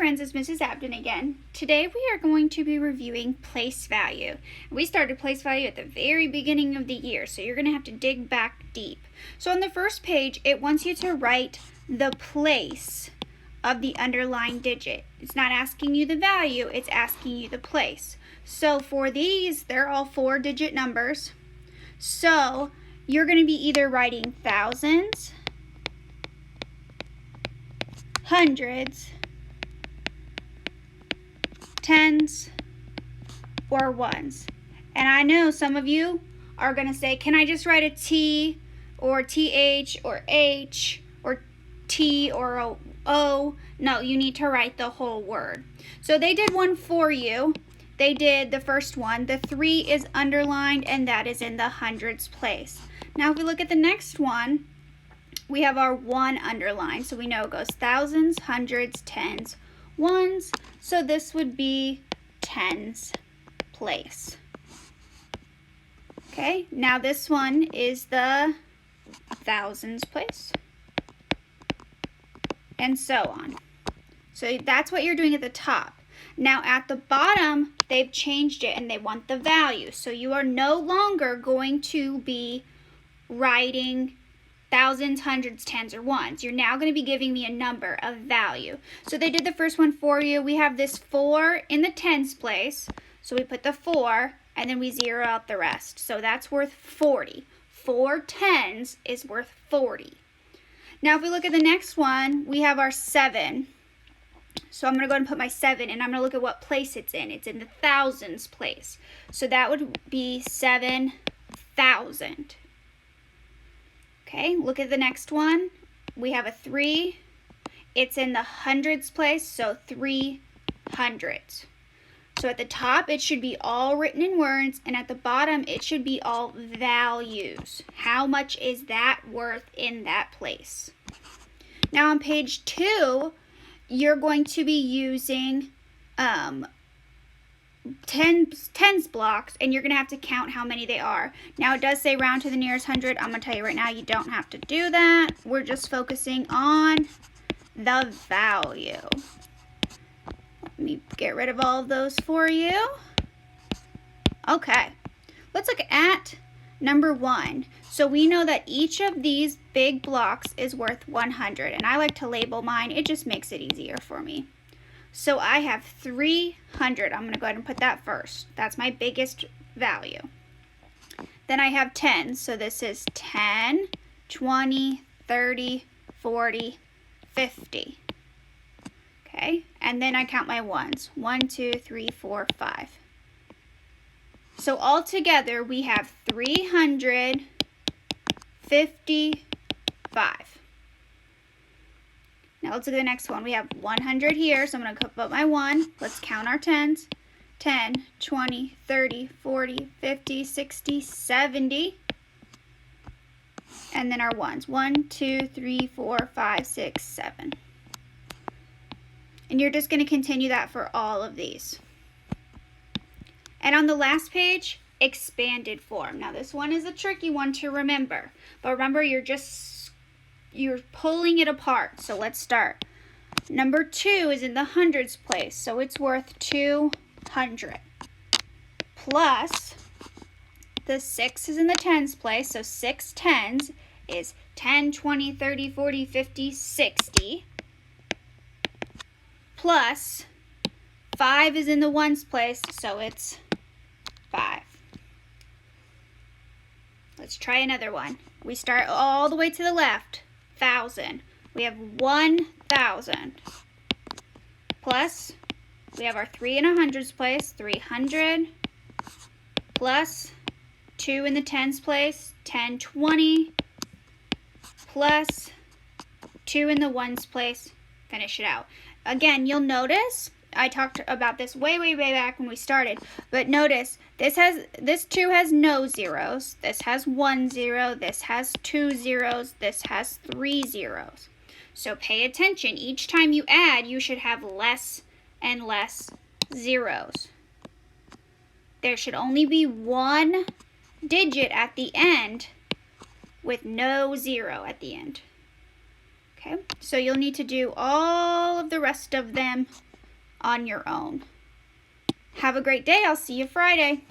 friends, it's Mrs. Abden again. Today we are going to be reviewing place value. We started place value at the very beginning of the year, so you're going to have to dig back deep. So on the first page, it wants you to write the place of the underlying digit. It's not asking you the value, it's asking you the place. So for these, they're all 4-digit numbers. So you're going to be either writing thousands, hundreds, tens, or ones. And I know some of you are going to say, can I just write a T or TH or H or T or a O? No, you need to write the whole word. So they did one for you. They did the first one. The 3 is underlined and that is in the hundreds place. Now if we look at the next one, we have our 1 underlined. So we know it goes thousands, hundreds, tens, ones. So this would be tens place. Okay, now this one is the thousands place. And so on. So that's what you're doing at the top. Now at the bottom, they've changed it and they want the value. So you are no longer going to be writing thousands, hundreds, tens, or ones. You're now going to be giving me a number, a value. So they did the first one for you. We have this 4 in the tens place. So we put the 4 and then we zero out the rest. So that's worth 40. 4 tens is worth 40. Now if we look at the next one, we have our 7. So I'm going to go ahead and put my 7 and I'm going to look at what place it's in. It's in the thousands place. So that would be 7,000. Okay, look at the next one. We have a 3. It's in the hundreds place, so 300. So at the top, it should be all written in words, and at the bottom, it should be all values. How much is that worth in that place? Now on page 2, you're going to be using tens blocks, and you're going to have to count how many they are. Now it does say round to the nearest hundred. I'm going to tell you right now, you don't have to do that. We're just focusing on the value. Let me get rid of all of those for you. Okay, let's look at number 1. So we know that each of these big blocks is worth 100, and I like to label mine. It just makes it easier for me. So I have 300. I'm going to go ahead and put that first. That's my biggest value. Then I have 10. So this is 10, 20, 30, 40, 50. Okay, and then I count my ones. 1, 2, 3, 4, 5. So altogether we have 355. Now let's look at the next one. We have 100 here, so I'm going to put my 1. Let's count our tens. 10, 20, 30, 40, 50, 60, 70. And then our ones. 1, 2, 3, 4, 5, 6, 7. And you're just going to continue that for all of these. And on the last page, expanded form. Now this one is a tricky one to remember. But remember, you're pulling it apart. So let's start. Number 2 is in the hundreds place, so it's worth 200. Plus, the 6 is in the tens place, so 6 tens is 10, 20, 30, 40, 50, 60. Plus, 5 is in the ones place, so it's 5. Let's try another one. We start all the way to the left. 1,000. We have 1,000. Plus, we have our 3 in a hundreds place, 300. Plus, 2 in the tens place, 10, 20. Plus, 2 in the ones place, finish it out. Again, you'll notice, I talked about this way back when we started, but notice this 2 has no zeros, this has 1 0, this has 2 zeros, this has 3 zeros. So pay attention. Each time you add, you should have less and less zeros. There should only be 1 digit at the end with no 0 at the end. Okay, so you'll need to do all of the rest of them on your own. Have a great day. I'll see you Friday.